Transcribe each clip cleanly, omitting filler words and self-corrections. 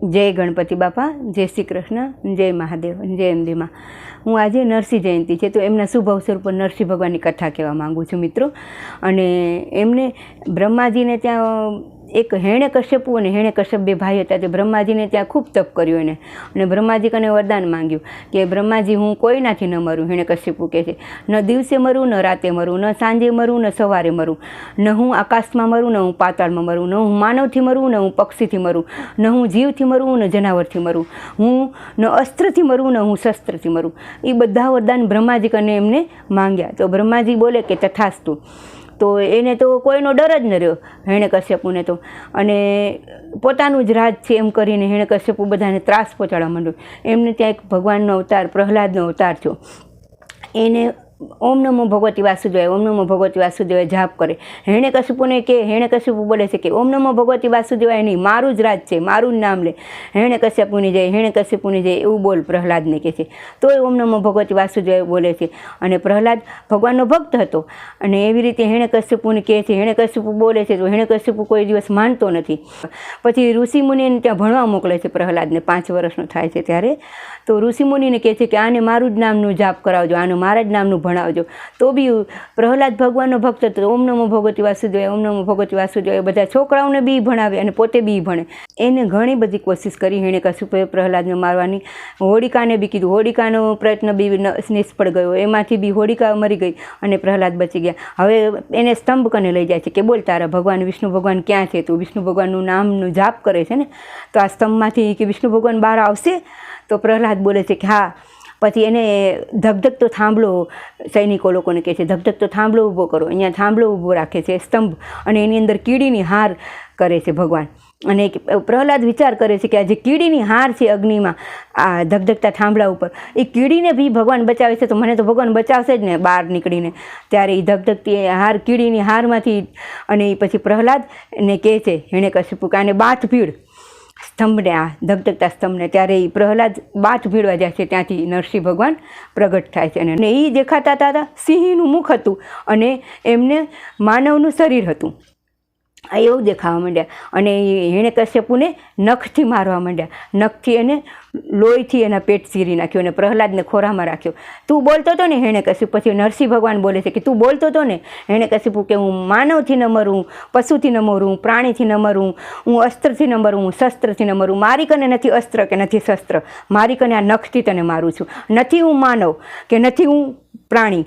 जय गणपति बापा, जय श्री कृष्ण, जय महादेव, जय अंबे मां। हूँ आज नरसिंह जयंती है तो एमना शुभ अवसर पर नरसिंह भगवान की कथा कहवा मांगू छूँ मित्रों। अने एमने ब्रह्माजी ने त्या एक हिरण्यकश्यपु और हिरण्यकश्यप बे भाई था। तो ब्रह्माजी ने त्या खूब तप कर्युं एने अने ब्रह्माजी कने वरदान मांग्यु कि ब्रह्माजी हूँ कोईनाथी न मरूँ। हिरण्यकश्यपु कहे छे न दिवसे मरूँ न राते मरूँ, न सांजे मरूँ न सवारे मरूँ, न हूँ आकाशमां मरूँ न हूँ पाताळमां मरूँ, न हूँ मानवथी मरूँ न हूँ पक्षीथी मरूँ, न हूँ जीवथी मरूँ न जनावरथी मरूँ, हूँ न अस्त्रथी मरूँ न हूँ शस्त्रथी मरूँ। ए बधा वरदान ब्रह्माजी कने एमने मांग्या। तो ब्रह्माजी बोले कि तथास्तु। तो एने तो कोईनो डर ज न रह्यो हिरण्यकश्यपुने तो, अने पोतानुं ज राज छे एम करीने हिरण्यकश्यपु बधाने त्रास पहोंचाडवा मांड्यो। एमने त्यां एक भगवाननो अवतार प्रहलादनो अवतार थयो। एने ओम नमो भगवती वासुदेवाय, ओम नमो भगवती वासुदेवाय जाप करे। हिरण्यकश्यपुने के हिरण्यकश्यपु बोले छे कि ओम नमो भगवती वासुदेवाय नहीं, मारुं ज राज छे, मारुं ज नाम ले, हिरण्यकश्यपुनी जय, हिरण्यकश्यपुनी जय एवुं बोल प्रहलादने कहे छे। तोय ओम नमो भगवती वासुदेवाय बोले छे। अने प्रहलाद भगवाननो भक्त हतो अने एवी रीते हिरण्यकश्यपुने कहे छे, हिरण्यकश्यपु बोले छे तो हिरण्यकश्यपु कोई दिवस मानतो नथी। पछी ऋषिमुनिने त्यां भणवा मोकले छे प्रहलादने, 5 वर्षनो थाय छे त्यारे। तो ऋषिमुनिने कहे छे कि आने मारुं ज नामनुं जाप करावजो, आने मारा ज नामनुं भणावजो। तो भी प्रहलाद भगवाननो भक्त हतो। ओम नमो भगवती वासुदेवाय, ओम नमो भगवती वासुदेवाय बधा छोकराओने बी भणावे अने पोते बी भणे। एने घणी बधी कोशिश करी हिरण्यकश्यपुए प्रहलादने मारवानी। होलिकाने बी कीधुं, होलिकानो प्रयत्न बी निष्फळ गयो, एमांथी बी होलिका मरी गई अने प्रहलाद बची गया। हवे एने स्तंभ कने लई जाय छे कि बोल तारा भगवान विष्णु भगवान क्यां छे? तो विष्णु भगवाननुं नामनुं जाप करे छे ने, तो आ स्तंभमांथी कि विष्णु भगवान बहार आवशे? तो प्रहलाद बोले छे कि हाँ। पछी एने धगधगतो थांभलो सैनिको लोकोने कहे छे धगधगतो थांभलो ऊभो करो। अहींया थांभलो ऊभो राखे छे स्तंभ अने एनी अंदर कीડીની हार करे छे भगवान। अने प्रहलाद विचार करे छे कि आ जे कीડીની हार छे अग्निमां आ धगधगता थांभला उपर, ए कीડીને भी भगवान बचावे छे तो मने तो भगवान बचावशे ज ने बहार निकळीने। त्यारे ए धगधगती हार कीડીની हारमांथी अने पछी प्रहलादने कहे छे हिरण्यकश्यपु के आने बाथ भीड़ स्तंभने, आ धगधगता स्तंभने। त्यारे प्रहलाद बाथ भीड़वा जाय छे, त्यांथी नरसिंह भगवान प्रगट थाय छे। अने ए देखाता हता सिंहनुं मुख हतुं अने एમને मानवनुं शरीर हतुं। आ एवुं देखावा मांड्या अने हिरण्यकश्यपुने नखथी मारवा मांड्या। नखथी एने लोहीथी एना पेट चीरी नाख्यो अने प्रहलादने खोरामां राख्यो। तू बोलतो तो ने हिरण्यकश्यपु? पछी नरसिंह भगवान बोले छे कि तू बोलतो तो ने? हिरण्यकश्यपु के हूँ मानवथी न मरूँ, पशुथी न मरूँ, प्राणीथी न मरूँ, हूँ अस्त्रथी न मरूँ, शस्त्रथी न मरूँ। मारी कने नथी अस्त्र के नथी शस्त्र, मारी कने आ नखथी तने मारूं छुं। नथी हूँ मानव के नथी हूँ प्राणी,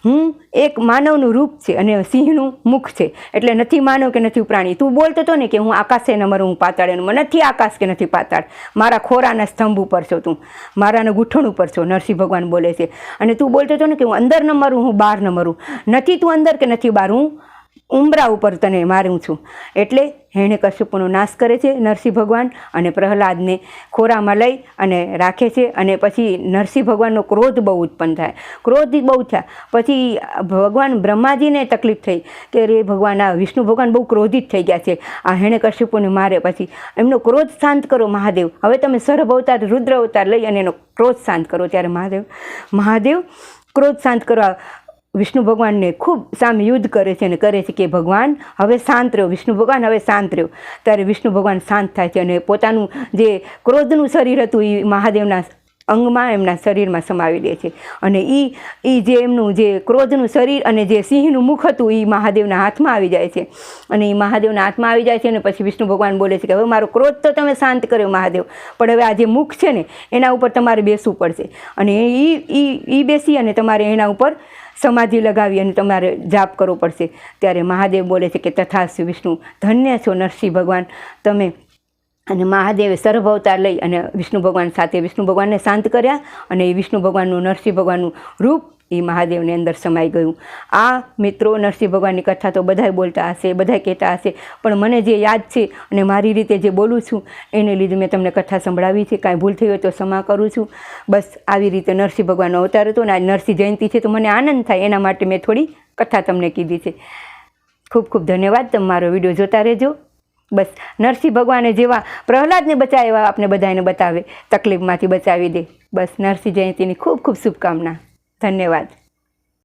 हूँ एक मानवनुं रूप छे अने सिंहनुं मुख छे, एटले नथी मानव के नथी प्राणी। तू बोलतो तो ने कि हूँ आकाशे न मरूँ, हूँ पाताळे न मरूँ। नथी आकाश के नथी पाताळ, मारा खोराना स्तंभ उपर छो तू, माराना गूठण उपर छो। नरसिंह भगवान बोले छे। अने तू बोलतो तो ने कि हूँ अंदर न मरूँ, हूँ बहार न मरूँ। नथी तू अंदर के नथी बहार, हूँ उंबरा उपर तने मारूं छुं। एटले हिरण्यकश्यपुनो नाश करे छे नरसिंह भगवान अने प्रहलादने खोरामां लई अने राखे छे। अने पछी नरसिंह भगवाननो क्रोध बहु उत्पन्न थाय, क्रोध बहु थया। पछी भगवान ब्रह्माजीने तकलीफ थई कि रे भगवान आ विष्णु भगवान बहु क्रोधित थई गया छे, आ हिरण्यकश्यपुने मारे। पछी एमनो क्रोध शांत करो महादेव, हवे तमे सर्प अवतार रुद्र अवतार लई अने एनो क्रोध शांत करो। त्यारे महादेव क्रोध शांत करवा विष्णु भगवान ने खूब सामे युद्ध करे छे, करे छे कि भगवान हवे शांत रहो, विष्णु भगवान हवे शांत रहो। त्यारे विष्णु भगवान शांत थाय छे अने पोतानुं जे क्रोधनुं शरीर हतुं ए महादेवना अंगमां एमना शरीरमां समावी दे छे। अने ई जे एमनुं जे क्रोधनुं शरीर अने जे सिंहनुं मुख हतुं ए महादेवना हाथमां आवी जाय छे। अने ए महादेवना हाथमां आवी जाय छे अने पछी विष्णु भगवान बोले छे कि हवे मारो क्रोध तो तमे शांत कर्यो महादेव, पण हवे आ जे मुख छे ने एना उपर तमारे बेसવું પડશે अने ई बेसी अने तमारे एना उपर समाधि लगावी अने तमारे जाप करवो पड़शे। त्यारे महादेव बोले छे कि तथास्तु विष्णु, धन्य छो नरसिंह भगवान तमे। अने महादेवे सर्प अवतार लई अने विष्णु भगवान साथे विष्णु भगवानने शांत कर्या अने विष्णु भगवाननुं नरसिंह भगवाननुं रूप ए महादेवने अंदर समाई गयुं। आ मित्रों नरसिंह भगवाननी कथा तो बधाय बोलता हशे, बधाय कहेता हशे, पण मने जे याद छे अने मारी रीते जे बोलूं छुं एने लीधे मैं तमने कथा संभळावी छे। कांई भूल थई होय तो क्षमा करूं छुं। बस आवी रीते नरसिंह भगवाननो अवतार हतो ने आज नरसिंह जयंती छे तो मने आनंद थाय एना माटे मैं थोड़ी कथा तमने कीधी छे। खूब खूब धन्यवाद। तमे मारो विडियो जोता रहेजो। बस नरसिंह भगवाने जेवा प्रहलादने बचाव्या आपने बधाने बतावे, तकलीफमांथी बचावी दे। बस नरसिंह जयंतीनी खूब खूब शुभकामना। धन्यवाद।